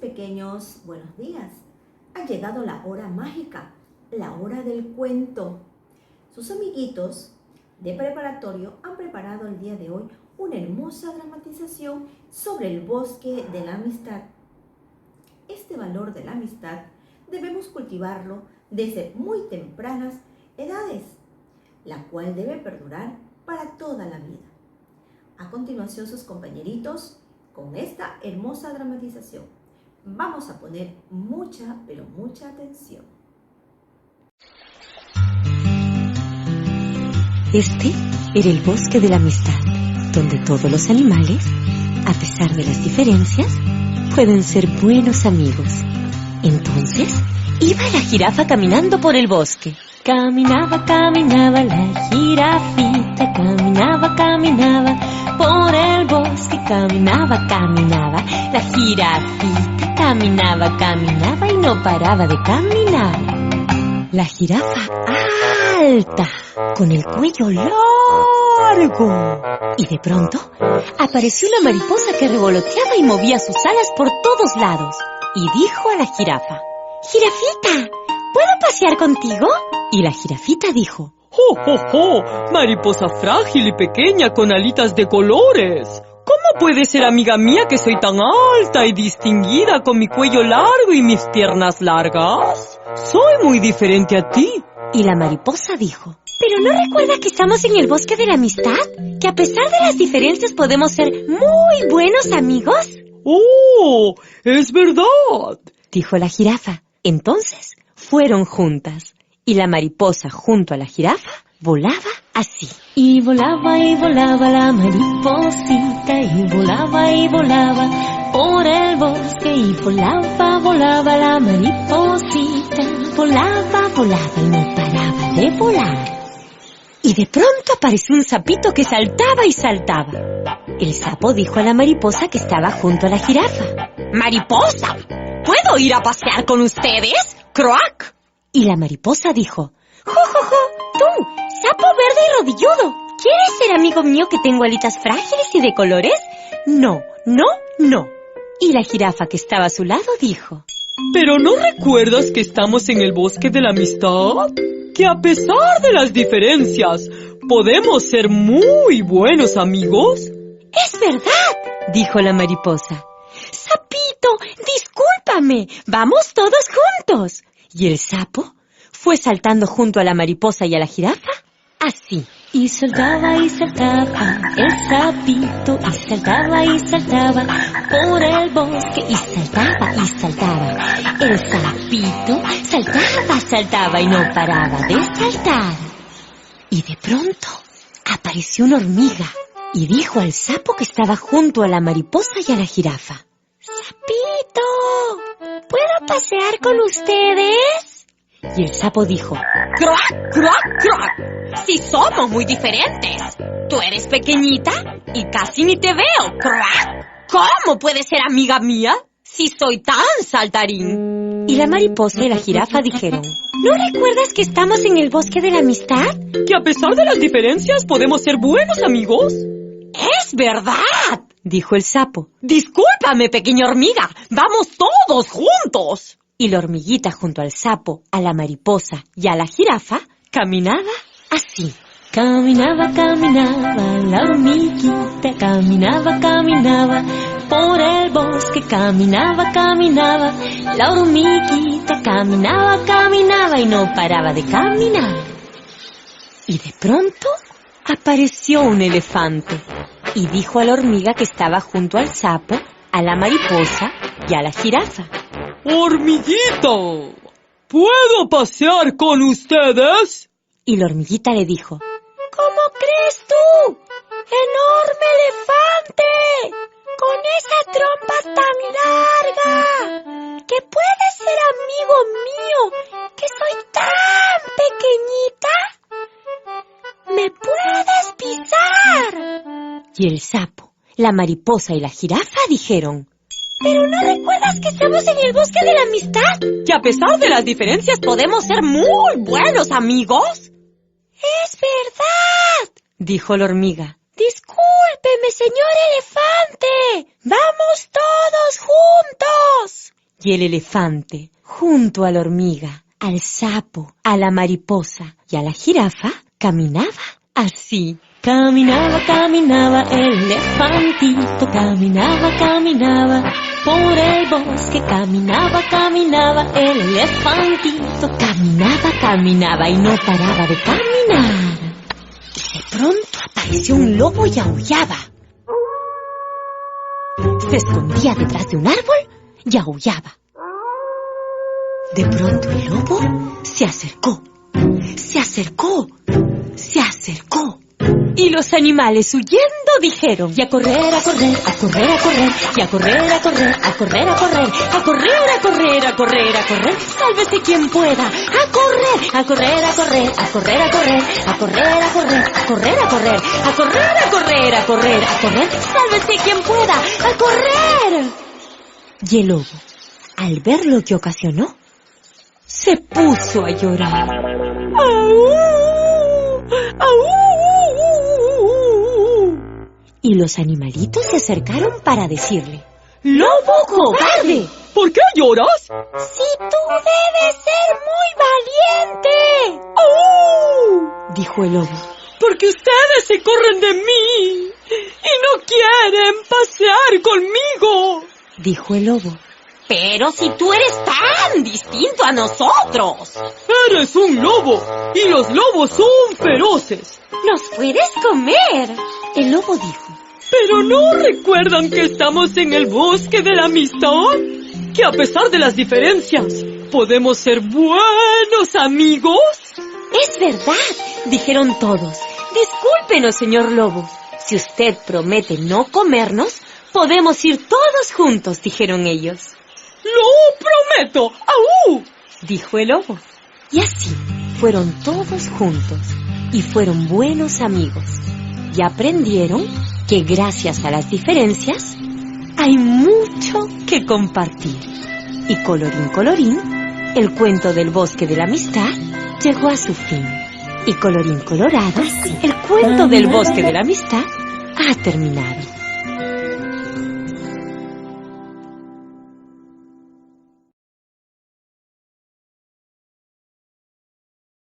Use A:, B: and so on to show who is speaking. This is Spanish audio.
A: pequeños, buenos días. Ha llegado la hora mágica, la hora del cuento. Sus amiguitos de preparatorio han preparado el día de hoy una hermosa dramatización sobre el bosque de la amistad. Este valor de la amistad debemos cultivarlo desde muy tempranas edades, la cual debe perdurar para toda la vida. A continuación, sus compañeritos con esta hermosa dramatización. Vamos a poner mucha, pero mucha atención.
B: Este era el bosque de la amistad, donde todos los animales, a pesar de las diferencias, pueden ser buenos amigos. Entonces, iba la jirafa caminando por el bosque. Caminaba, caminaba la jirafita, caminaba, caminaba por el bosque, caminaba, caminaba la jirafita, caminaba, caminaba y no paraba de caminar. La jirafa alta, con el cuello largo. Y de pronto, apareció una mariposa que revoloteaba y movía sus alas por todos lados. Y dijo a la jirafa: «Jirafita, ¿puedo pasear contigo?» Y la jirafita dijo:
C: ¡Jo, jo, jo! Mariposa frágil y pequeña con alitas de colores. ¿Cómo puede ser amiga mía que soy tan alta y distinguida con mi cuello largo y mis piernas largas? Soy muy diferente a ti.
B: Y la mariposa dijo: ¿pero no recuerdas que estamos en el bosque de la amistad? ¿Que a pesar de las diferencias podemos ser muy buenos amigos?
C: ¡Oh! ¡Es verdad!,
B: dijo la jirafa. Entonces fueron juntas. Y la mariposa junto a la jirafa volaba así. Y volaba la mariposita, y volaba por el bosque. Y volaba la mariposita, volaba y no paraba de volar. Y de pronto apareció un sapito que saltaba y saltaba. El sapo dijo a la mariposa que estaba junto a la jirafa: «Mariposa, ¿puedo ir a pasear con ustedes? ¡Croac!». Y la mariposa dijo: «Jo, jo, jo, tú, sapo verde y rodilludo, ¿quieres ser amigo mío que tengo alitas frágiles y de colores? No, no, no». Y la jirafa que estaba a su lado dijo:
C: ¿pero no recuerdas que estamos en el bosque de la amistad? Que a pesar de las diferencias, podemos ser muy buenos amigos.
B: «Es verdad», dijo la mariposa. «Sapito, discúlpame, vamos todos juntos». Y el sapo fue saltando junto a la mariposa y a la jirafa, así. Y saltaba el sapito, y saltaba por el bosque, y saltaba. El sapito saltaba y no paraba de saltar. Y de pronto apareció una hormiga y dijo al sapo que estaba junto a la mariposa y a la jirafa: «Sapito, ¿puedo pasear con ustedes?» Y el sapo dijo: «¡Croac, croac, croac! ¡Si somos muy diferentes! Tú eres pequeñita y casi ni te veo, croac. ¿Cómo puedes ser amiga mía si soy tan saltarín?» Y la mariposa y la jirafa dijeron: ¿no recuerdas que estamos en el bosque de la amistad?
C: Que a pesar de las diferencias podemos ser buenos amigos.
B: ¡Es verdad!, dijo el sapo. «Discúlpame, pequeña hormiga, vamos todos juntos». Y la hormiguita junto al sapo, a la mariposa y a la jirafa caminaba así. Caminaba la hormiguita, caminaba por el bosque, caminaba la hormiguita, caminaba y no paraba de caminar. Y de pronto apareció un elefante y dijo a la hormiga que estaba junto al sapo, a la mariposa y a la jirafa:
C: «Hormiguita, ¿puedo pasear con ustedes?»
B: Y la hormiguita le dijo: «¿Cómo crees tú? ¡Enorme elefante! ¡Con esa trompa tan larga! ¿Que puedes ser amigo mío, que soy tan pequeñita? ¿Me puedes pisar?» Y el sapo, la mariposa y la jirafa dijeron: ¿pero no recuerdas que estamos en el bosque de la amistad?
C: Que a pesar de las diferencias podemos ser muy buenos amigos.
B: ¡Es verdad!, dijo la hormiga. «Discúlpeme, señor elefante. ¡Vamos todos juntos!» Y el elefante, junto a la hormiga, al sapo, a la mariposa y a la jirafa, caminaba así. Caminaba, caminaba el elefantito, caminaba, caminaba por el bosque, caminaba, caminaba el elefantito, caminaba, caminaba y no paraba de caminar. Y de pronto apareció un lobo y aullaba. Se escondía detrás de un árbol y aullaba. De pronto el lobo se acercó, se acercó, se acercó. Y los animales huyendo dijeron: y a correr, a correr, a correr, a correr, y a correr, a correr, a correr, a correr, a correr, a correr, a correr, a correr, sálvese quien pueda, a correr, a correr, a correr, a correr, a correr, a correr, a correr, a correr, a correr, a correr, a correr, a correr, a correr, sálvese quien pueda, a correr. Y el lobo, al ver lo que ocasionó, se puso a llorar. Y los animalitos se acercaron para decirle: ¡Lobo cobarde!
C: ¿Por qué lloras?
B: ¡Si tú debes ser muy valiente! Dijo el lobo.
C: Porque ustedes se corren de mí y no quieren pasear conmigo,
B: dijo el lobo. Pero si tú eres tan distinto a nosotros.
C: Eres un lobo y los lobos son feroces.
B: ¡Nos puedes comer! El lobo dijo.
C: ¿Pero no recuerdan que estamos en el bosque de la amistad? Que a pesar de las diferencias, podemos ser buenos amigos.
B: Es verdad, dijeron todos. Discúlpenos, señor lobo. Si usted promete no comernos, podemos ir todos juntos, dijeron ellos.
C: ¡Lo prometo! ¡Aú!
B: Dijo el lobo. Y así fueron todos juntos y fueron buenos amigos. Y aprendieron que gracias a las diferencias hay mucho que compartir. Y colorín colorín, el cuento del bosque de la amistad llegó a su fin. Y colorín colorado, el cuento del bosque de la amistad ha terminado.